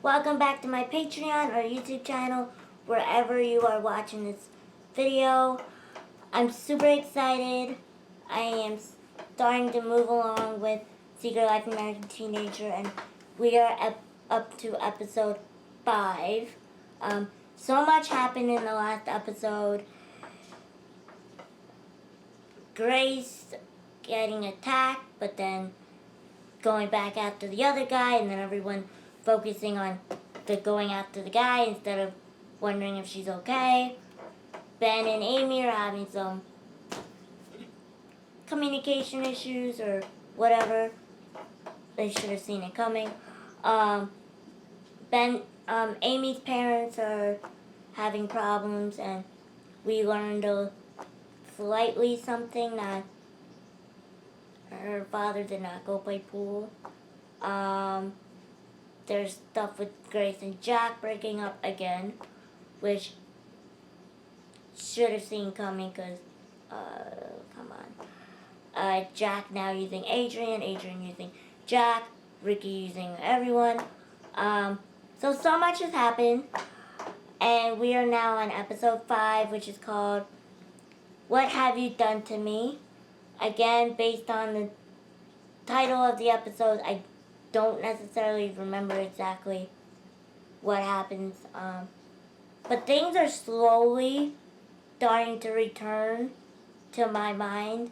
Welcome back to my Patreon or YouTube channel, wherever you are watching this video. I'm super excited. I am starting to move along with Secret Life of American Teenager, and we are up to episode 5. So much happened in the last episode. Grace getting attacked, but then going back after the other guy, and then everyone focusing on the going after the guy instead of wondering if she's okay. Ben and Amy are having some communication issues or whatever. They should have seen it coming. Amy's parents are having problems, and we learned slightly something that her father did not go play pool. There's stuff with Grace and Jack breaking up again, which should have seen coming because, come on. Jack now using Adrian using Jack, Ricky using everyone. So much has happened, and we are now on episode 5, which is called What Have You Done to Me? Again, based on the title of the episode, I don't necessarily remember exactly what happens, but things are slowly starting to return to my mind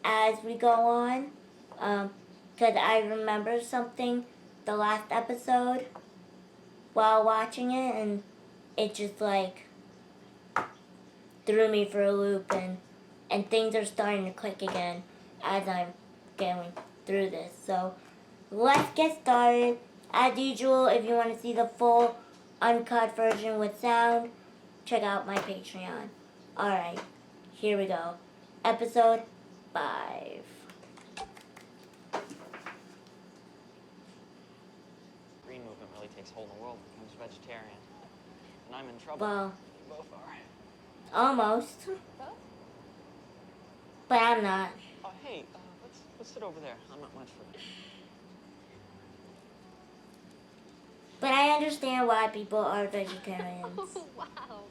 as we go on, because I remember something the last episode while watching it, and it just like threw me for a loop, and things are starting to click again as I'm going through this. So let's get started. As usual, if you want to see the full uncut version with sound, check out my Patreon. Alright, here we go. Episode 5. Green movement really takes hold in the world and becomes vegetarian. And I'm in trouble. Well, You both are. almost. Huh? But I'm not. Oh, hey, let's sit over there. I'm not much for this. But I understand why people are vegetarians. Oh, wow. Oh,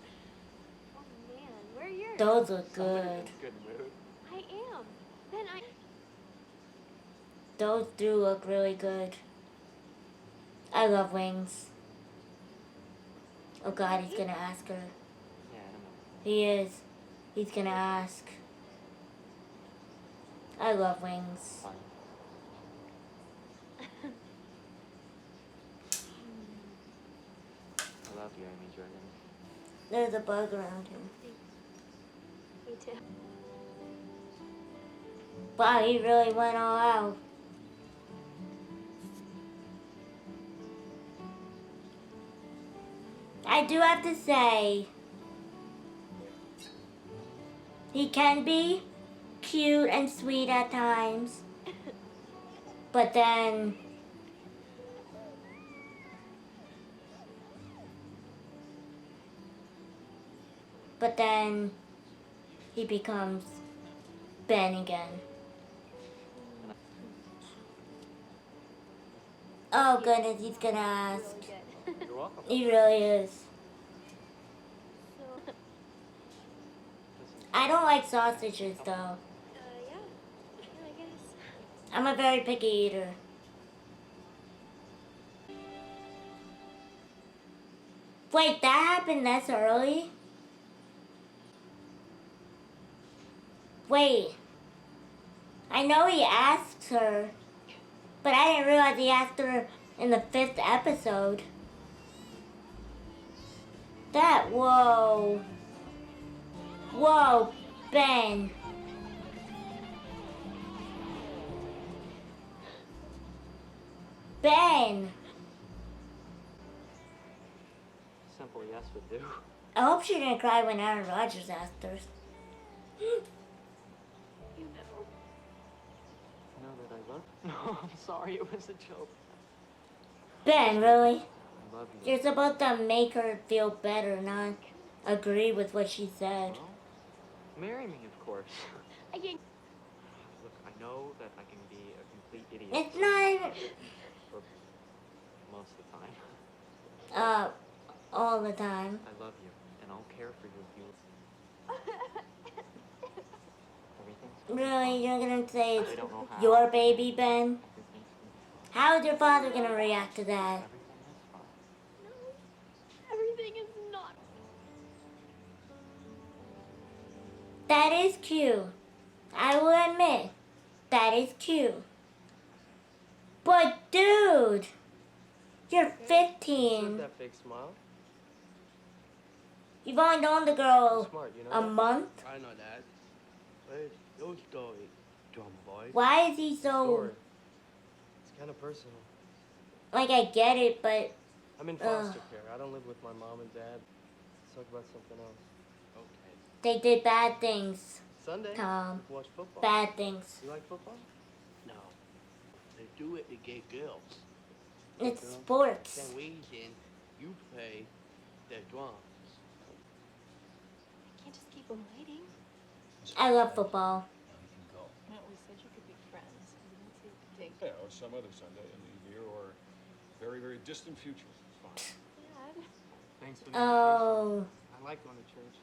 man. Where are yours? Those look Somebody good. in a good mood. I am. Then I... Those do look really good. I love wings. Oh God, he's gonna ask her. Yeah, I don't know. He is. He's gonna ask. I love wings. Fine. I love you, Amy Jordan. There's a bug around him. Me too. Wow, he really went all out. I do have to say, he can be cute and sweet at times, but then he becomes Ben again. Oh goodness, he's gonna ask. Really good. You're welcome. He really is. So, I don't like sausages though. yeah. Yeah, I guess. I'm a very picky eater. Wait, that happened this early? Wait. I know he asked her, but I didn't realize he asked her in the 5th episode. Whoa. Whoa, Ben. Ben. Simple yes would do. I hope she didn't cry when Aaron Rodgers asked her. You know. Know that I love you? No, I'm sorry, it was a joke. Ben, really? I love you. You're supposed to make her feel better, not agree with what she said. Well, marry me, of course. I can't... Look, I know that I can be a complete idiot. It's not even... For most of the time. all the time. I love you, and I'll care for you if you. Everything's Really, you're gonna say We it's don't know how. your baby, Ben? Everything's How is your father gonna react to that? everything is fine. No, everything is not. That is cute. I will admit, that is cute. But dude, you're What's 15. that fake smile? You've only known the girl Smart, you know a that? month. I know that. But your story, drama boy. Why is he Story. so, It's kind of personal. like, I get it, but I'm in foster care. I don't live with my mom and dad. Let's talk about something else. Okay. they did bad things, Sunday, Tom. watch football. Bad things. You like football? No. They do it to get girls. It's Girl. sports. Then weekend, you play the drums. I can't just keep them waiting. I love football. No, we said you could be friends. We didn't say you could take. Yeah, or some other Sunday in the year or very, very distant future. It's fine. Dad. Thanks for the Oh, invitation. I like going to church.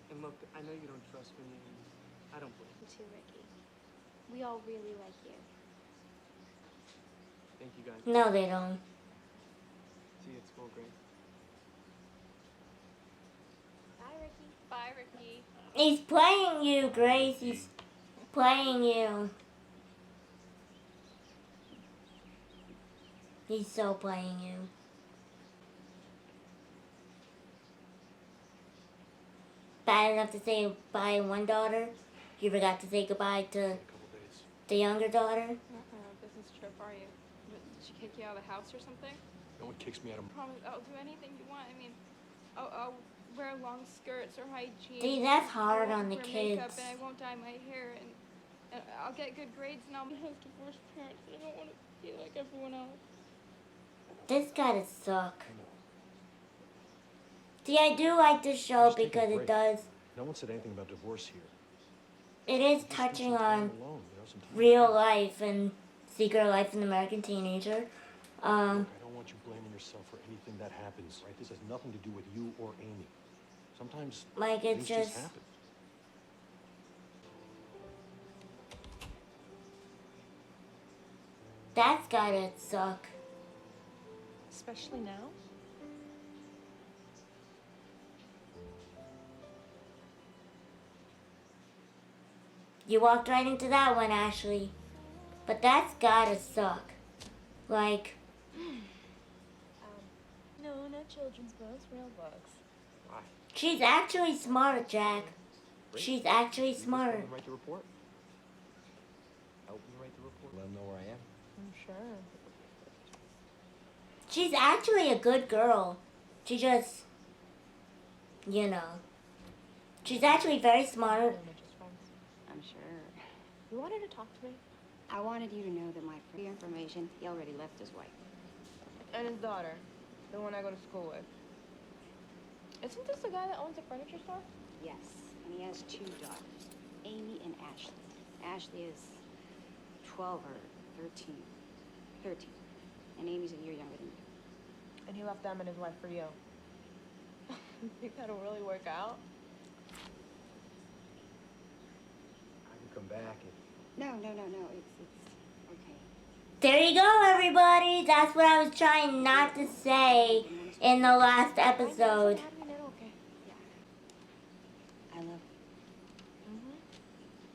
And look, I know you don't trust me, and I don't blame you. You too, Ricky. We all really like you. Thank you guys. no, they don't. See you at school, Grace. Bye, Ricky. Bye, Ricky. He's playing you, Grace. He's playing you. He's so playing you. Bad enough to say bye to one daughter. You forgot to say goodbye to A couple days. the younger daughter. Business trip, are you? Did she kick you out of the house or something? No one kicks me out of. Promise, I'll do anything you want. I mean, I'll wear long skirts or high jeans. See, that's I hard won't on the wear makeup, kids. and I won't dye my hair, and I'll get good grades, and I'll have divorced parents. I don't want to be like everyone else. This gotta suck. See, I do like this show Just take a because it break. does. No one said anything about divorce here. It is Just need touching some time on alone, you know, some time. real life and secret life of an American teenager. Look, I don't want you blaming yourself for anything that happens, right? This has nothing to do with you or Amy. Sometimes Like, it's things just just- happen. That's gotta suck. Especially now? You walked right into that one, Ashley. But that's gotta suck. Like, No, not children's books, real books. Why? she's actually smart, Jack. Great. She's actually You just smart. let me write the report. Help me write the report. Let them know where I am. I'm sure. She's actually a good girl. She just, you know. She's actually very smart. They're just friends. I'm sure. You wanted to talk to me? I wanted you to know that my free information, he already left his wife. And his daughter. The one I go to school with. Isn't this the guy that owns the furniture store? Yes, and he has 2 daughters, Amy and Ashley. Ashley is 12 or 13. 13. And Amy's a year younger than you. And he left them and his wife for you. Think that'll really work out? I can come back if No. It's okay. There you go, everybody. That's what I was trying not to say in the last episode. Okay. I love you.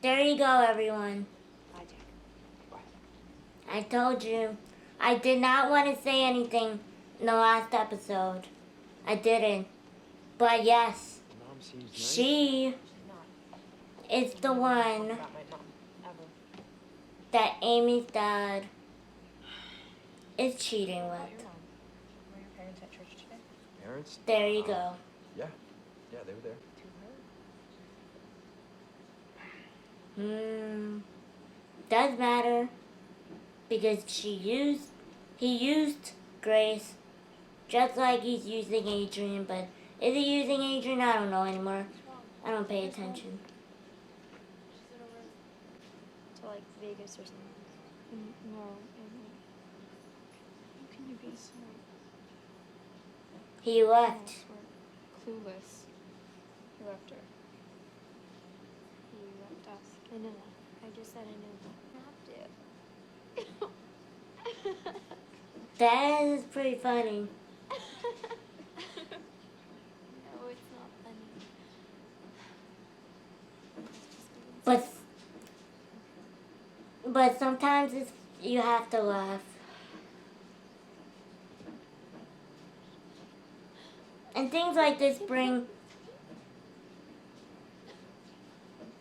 There you go, everyone. Bye, Jack. I told you. I did not want to say anything in the last episode. I didn't. But yes, Mom seems nice. she Not. is the one About my mom. Ever. that Amy's dad is cheating About with. your mom. Were your parents at church today? Parents? There you go. Yeah. Yeah, they were there. To her. Does matter because he used Grace just like he's using Adrian, but is he using Adrian? I don't know anymore. I don't pay attention. She's in a room. To like Vegas or something. No, Amy. How can you be so He left. Parents were clueless. He left her. He left us. I know. I just said I know. Have to. That is pretty funny. No, it's not funny. But sometimes you have to laugh. And things like this bring.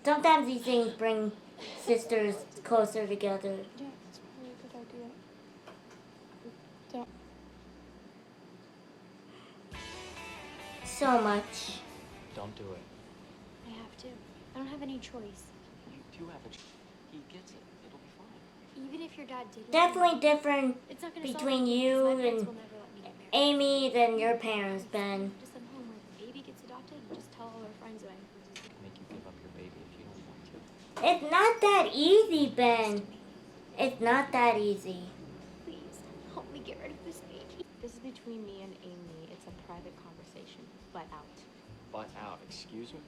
Sometimes these things bring sisters closer together. Yeah, it's probably a good idea. Don't. So much. Don't do it. I have to. I don't have any choice. You do have a He gets it. It'll be fine. Even if your dad did. Definitely different It's not gonna between solve you anything, 'cause my parents and will never let me get married. Amy than your parents, Ben. Just send home where the baby gets adopted and just tell all our friends when. I can make you give up your baby if you don't want to. It's not that easy, Ben. It's not that easy. Please help me get rid of this baby. This is between me and Amy. It's a private conversation. Butt out. Butt out. Excuse me?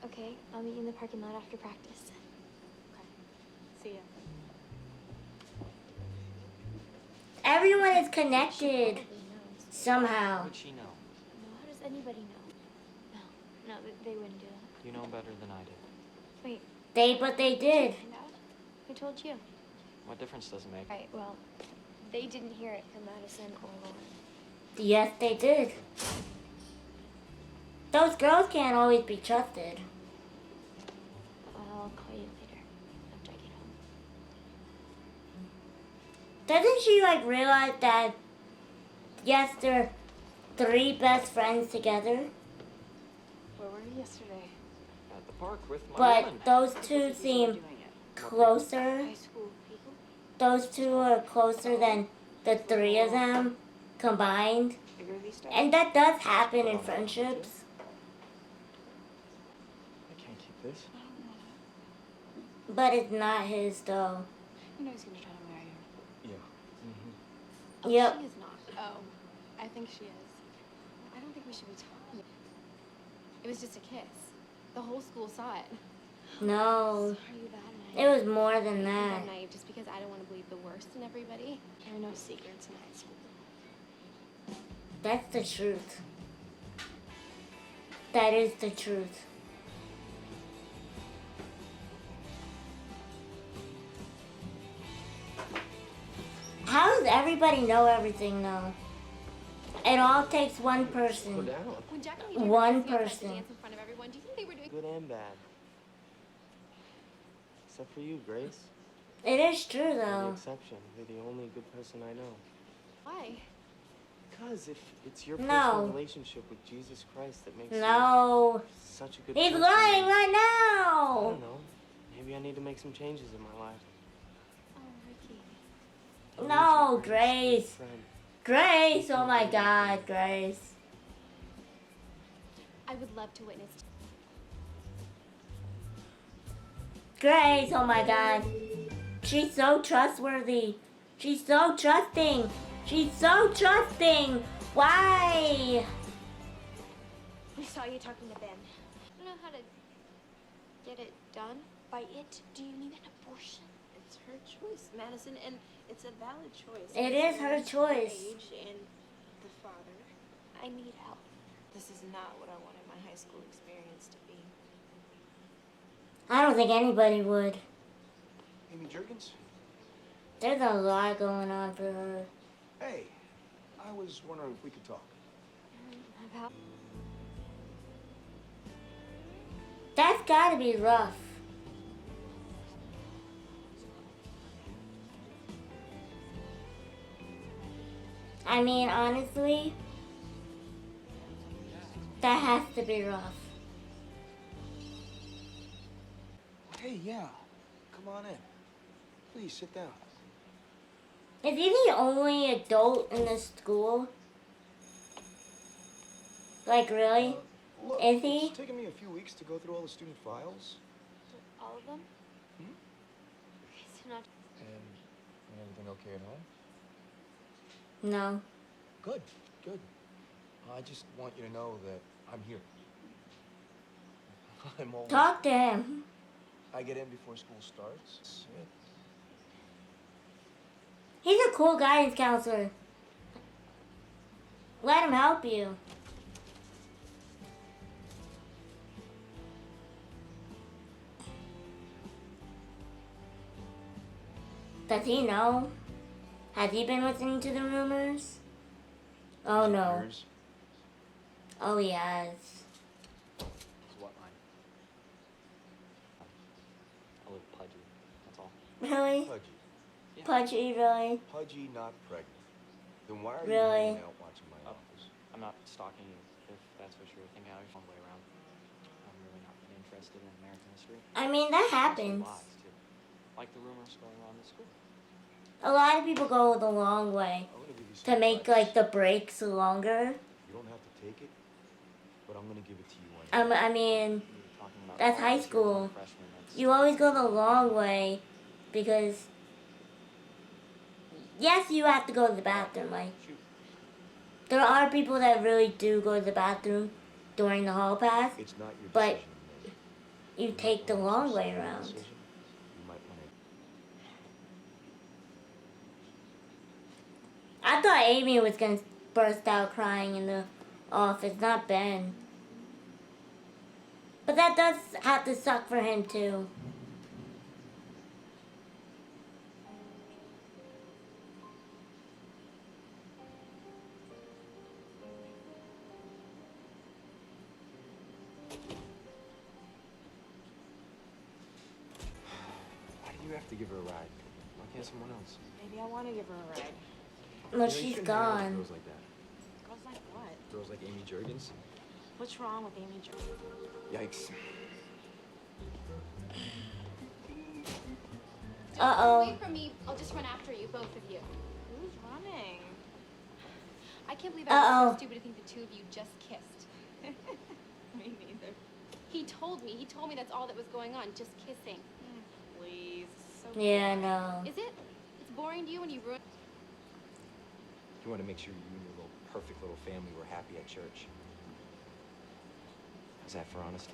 Okay. I'll meet you in the parking lot after practice. Okay. See ya. Everyone is connected Probably knows. somehow. How would she know? No, how does anybody know? No, they wouldn't do that. You know better than I did. Wait, But they did. find out? Who told you? What difference does it make? Right, well, they didn't hear it from Madison or Lauren. Yes, they did. Those girls can't always be trusted. I'll call you later after I get home. Doesn't she realize that yes, they're 3 best friends together, Where were you yesterday? At the park with my but woman. those two seem Doing it. closer. High school people? Those two are closer than the 3 of them combined. The groovy stuff? And that does happen in friendships. I can't keep this. But it's not his though. You know he's gonna try to marry her. Yeah. Oh, Yep. she is not. Oh, I think she is. I don't think we should be talking. It was just a kiss. The whole school saw it. No, Are you that it naive? was more than that. I'm naive just because I don't want to believe the worst in everybody. There are no secrets in high school. That's the truth. That is the truth. How does everybody know everything though? It all takes one Go person. down. When Jack and me One danced outside person. to dance in front of everyone, do you think they were doing Good and bad. Except for you, Grace. It is true You're the though. exception. You're the only good person I know. why? Because if it's your No. personal relationship with Jesus Christ that makes No. you such a good He's person. lying right I now. don't know. Maybe I need to make some changes in my life. Oh, Ricky. I No, need you, Grace. Friend. Grace, oh my God, Grace. I would love to witness. Grace, oh my God. She's so trustworthy. She's so trusting. She's so trusting. Why? We saw you talking to Ben. I don't know how to get it done. By it, do you mean an abortion? It's her choice, Madison, and it's a valid choice. It is her choice. Age and the father. I need help. This is not what I wanted my high school experience to be. I don't think anybody would. Amy Jurgens? There's a lot going on for her. Hey, I was wondering if we could talk. About That's gotta be rough. I mean, honestly, that has to be rough. Hey, yeah. Come on in. Please, sit down. Is he the only adult in the school? Like, really? Look, Is he? it's taken me a few weeks to go through all the student files. all of them? Hmm? It's not. And everything okay at home? No. Good, good. I just want you to know that I'm here. I'm always... Talk to him. I get in before school starts. That's it. He's a cool guidance counselor. Let him help you. Does he know? Has he been listening to the rumors? Oh no. Yours? Oh he has. It's what line? A little pudgy, that's all. Really? Pudgy. Yeah. Pudgy, really? Pudgy, not pregnant. Then why are Really? you hanging out watching my office? I'm not stalking you, if that's what you're thinking. I was one way around. I'm really not really interested in American history. I mean, that Mostly happens. lies, too. Like the rumors going around the school. A lot of people go the long way I'm gonna give you to some make advice. like the breaks longer. You don't have to take it, but I'm gonna give it to you anyway. I mean, We were talking about that's high college here as school. a freshman, that's- You always go the long way because yes, you have to go to the bathroom. Like Shoot. there are people that really do go to the bathroom during the hall pass. It's not your But decision to make. you might take the wanna long way suspend the around. decision. You might wanna... I thought Amy was gonna burst out crying in the office, not Ben. But that does have to suck for him too. Why do you have to give her a ride? Why can't someone else? Maybe I want to give her a ride. Well, You know, you she's shouldn't hang out with gone. girls like that. Girls like what? Girls like Amy Jurgens. What's wrong with Amy Jo? Yikes. Don't run Uh-oh. away from me. I'll just run after you, both of you. Who's running? I can't believe I was Uh-oh. so stupid to think the two of you just kissed. Me neither. He told me that's all that was going on, just kissing. Please. So Yeah, no. Is it? It's boring to you when you ruin... You want to make sure you and your little perfect little family were happy at church. Is that for honesty?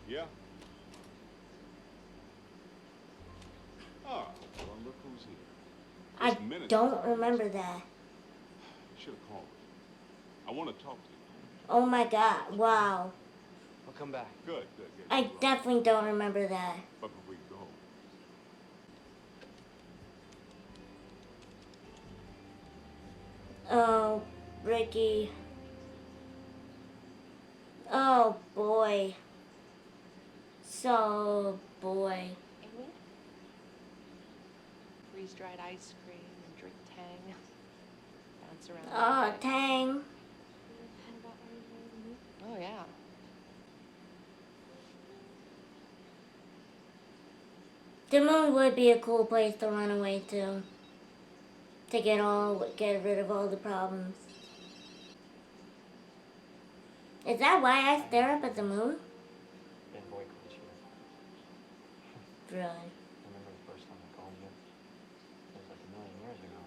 Yeah. Ah, well, look who's here. I Just minutes don't ago, remember that. You should have called me. I want to talk to you. Oh my god, wow. I'll come back. Good, good, good. I You're right. definitely don't remember that. But before you go, Oh, Ricky. Oh boy. So boy. Amy? Freeze-dried ice cream and drink Tang. Bounce around. Oh, Tang. Oh, yeah. The moon would be a cool place to run away to. To get rid of all the problems. Is that why I stare up at the moon? Been boycotted you. Really? Remember the first time I called you? It was like a million years ago.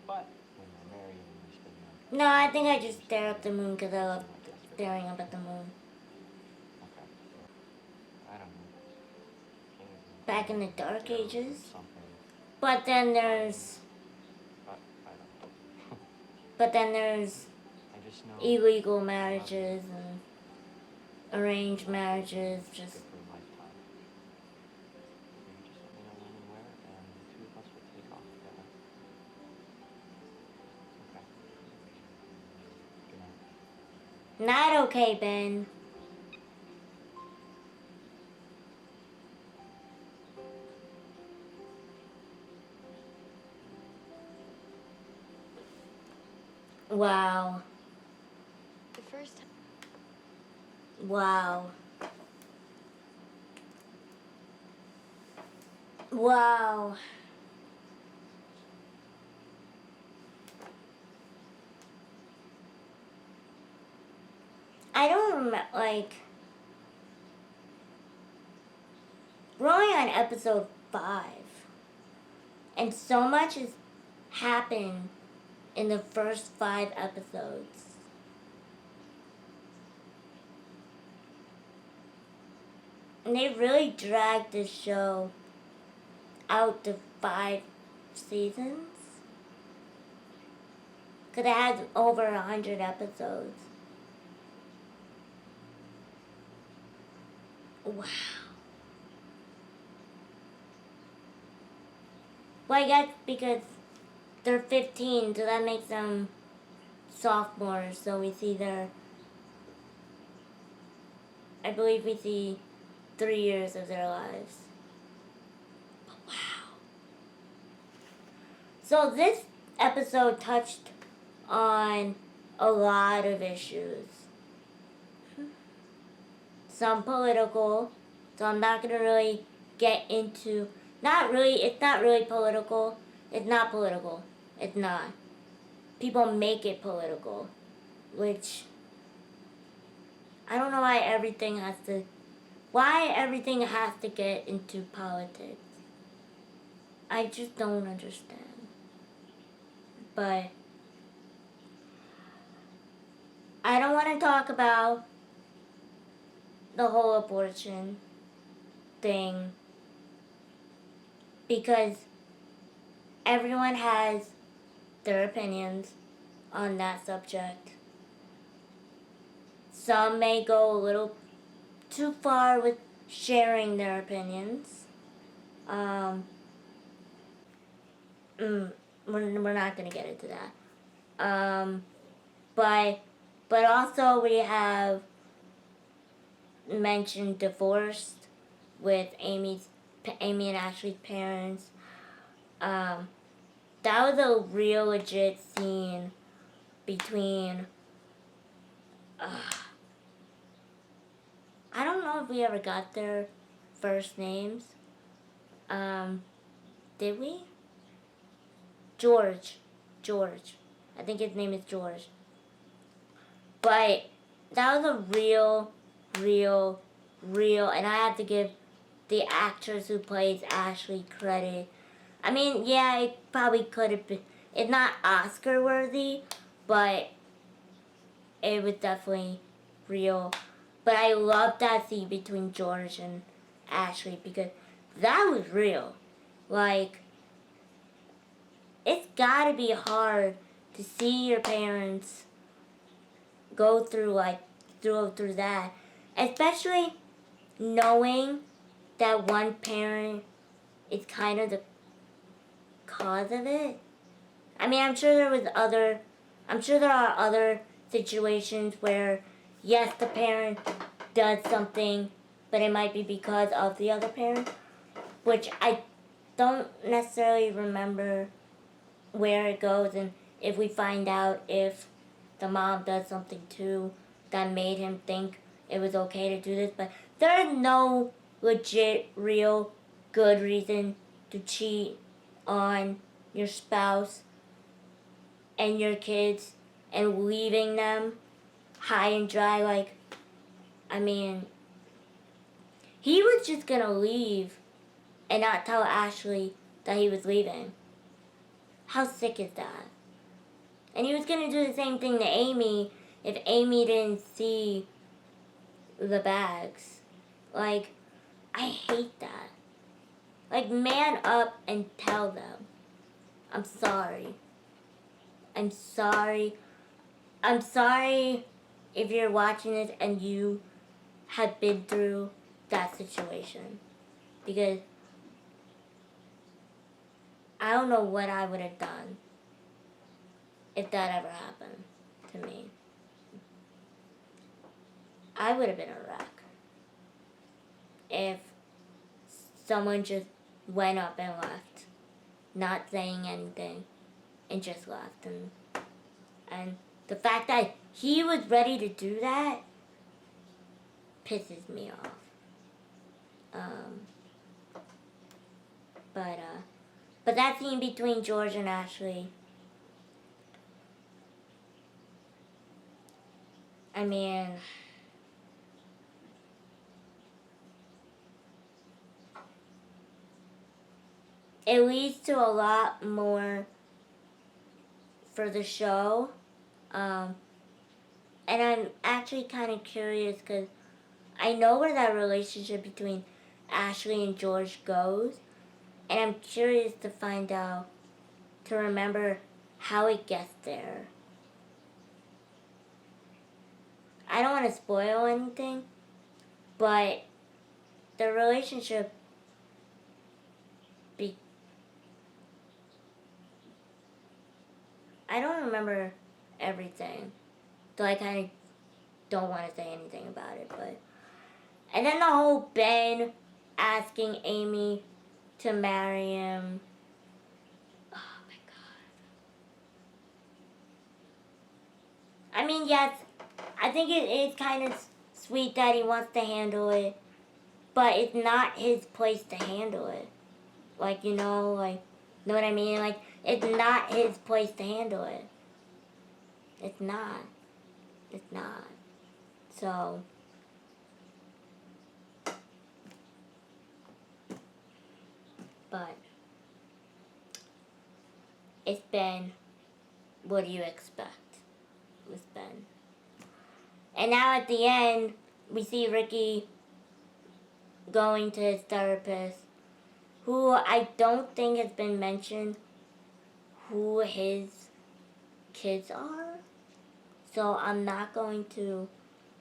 But when we're married and we spend like... No, I think I just stare up the moon because I love staring up at the moon. Okay. I don't know. Back in the dark ages. Something. But then there's I don't know. I just know... illegal marriages and arranged marriages. Good Just for a lifetime. You just let me know when and where, and the two of us will take off together. Okay. Good night. not okay, Ben. Wow. The first time. Wow. Wow. remember, like, we're only on episode 5. And so much has happened in the first 5 episodes. And they really dragged this show out to 5 seasons. Because it has over 100 episodes. Wow. Well, I guess because they're 15, so that makes them sophomores. So we see I believe we see 3 years of their lives. But wow. So this episode touched on a lot of issues. Some political, so I'm not going to really get into, it's not really political. It's not political. It's not. People make it political, which, I don't know why everything has to get into politics. I just don't understand. But I don't want to talk about the whole abortion thing because everyone has their opinions on that subject. Some may go a little too far with sharing their opinions. We're not going to get into that. But also we have mentioned divorced with Amy and Ashley's parents. That was a real legit scene between I don't know if we ever got their first names. Did we? George. I think his name is George. But that was a real, and I have to give the actress who plays Ashley credit. I mean, yeah, it probably could have been, it's not Oscar worthy, but it was definitely real. But I love that scene between George and Ashley because that was real. Like, it's gotta be hard to see your parents go through that, especially knowing that one parent is kind of the cause of it. I mean, I'm sure there are other situations where yes, the parent does something, but it might be because of the other parent, which I don't necessarily remember where it goes and if we find out if the mom does something too that made him think it was okay to do this, but there is no legit, real, good reason to cheat on your spouse and your kids and leaving them high and dry. Like, I mean, he was just gonna leave and not tell Ashley that he was leaving. How sick is that? And he was gonna do the same thing to Amy if Amy didn't see the bags. Like, I hate that. Like, man up and tell them. I'm sorry. I'm sorry if you're watching this and you have been through that situation. Because I don't know what I would have done if that ever happened to me. I would have been a wreck if someone just went up and left, not saying anything, and just left. And the fact that he was ready to do that pisses me off. But that scene between George and Ashley, I mean, it leads to a lot more for the show. And I'm actually kind of curious because I know where that relationship between Ashley and George goes, and I'm curious to find out, to remember how it gets there. I don't want to spoil anything, but the relationship I don't remember everything, so I kind of don't want to say anything about it, but... And then the whole Ben asking Amy to marry him. Oh my god. I mean, yes, I think it is kind of sweet that he wants to handle it, but it's not his place to handle it. Like, you know what I mean? Like, it's not his place to handle it. It's not. It's not. So... But it's Ben. What do you expect with Ben? And now at the end, we see Ricky going to his therapist, who I don't think has been mentioned who his kids are. So I'm not going to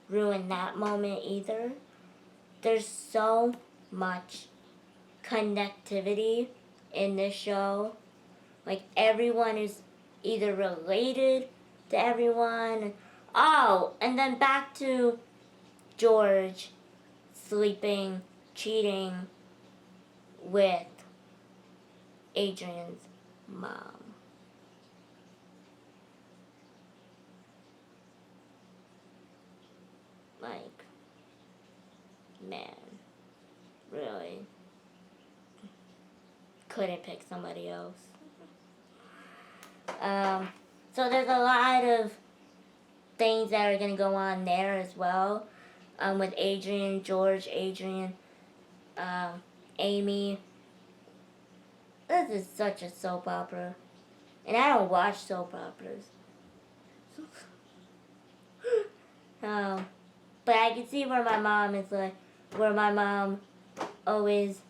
ruin that moment either. There's so much connectivity in this show. Like, everyone is either related to everyone. Oh, and then back to George sleeping, cheating with Adrian's mom. Like, man, really couldn't pick somebody else. So there's a lot of things that are going to go on there as well, with Adrian, George, Adrian, Amy. This is such a soap opera. And I don't watch soap operas. But I can see where my mom is like, where my mom always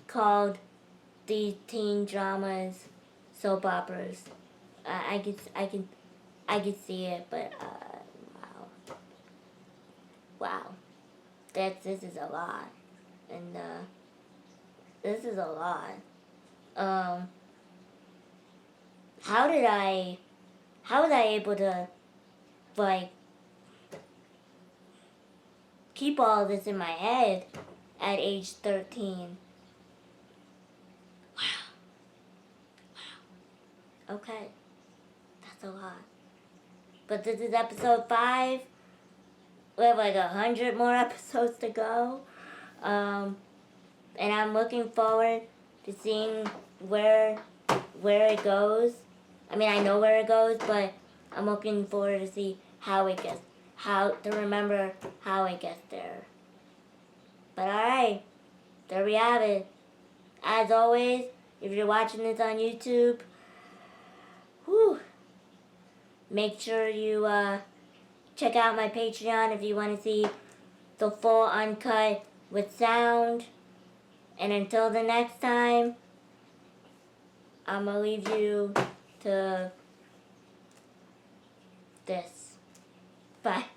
called these teen dramas soap operas. I could see it, but wow, this is a lot, and this is a lot. How was I able to, like, keep all this in my head at age 13? Wow. Okay. That's a lot. But this is episode 5. We have like 100 more episodes to go. And I'm looking forward to seeing where it goes. I mean, I know where it goes, but I'm looking forward to see to remember how it gets there. But alright, there we have it. As always, if you're watching this on YouTube, make sure you check out my Patreon if you want to see the full uncut with sound. And until the next time, I'm going to leave you to this. Bye.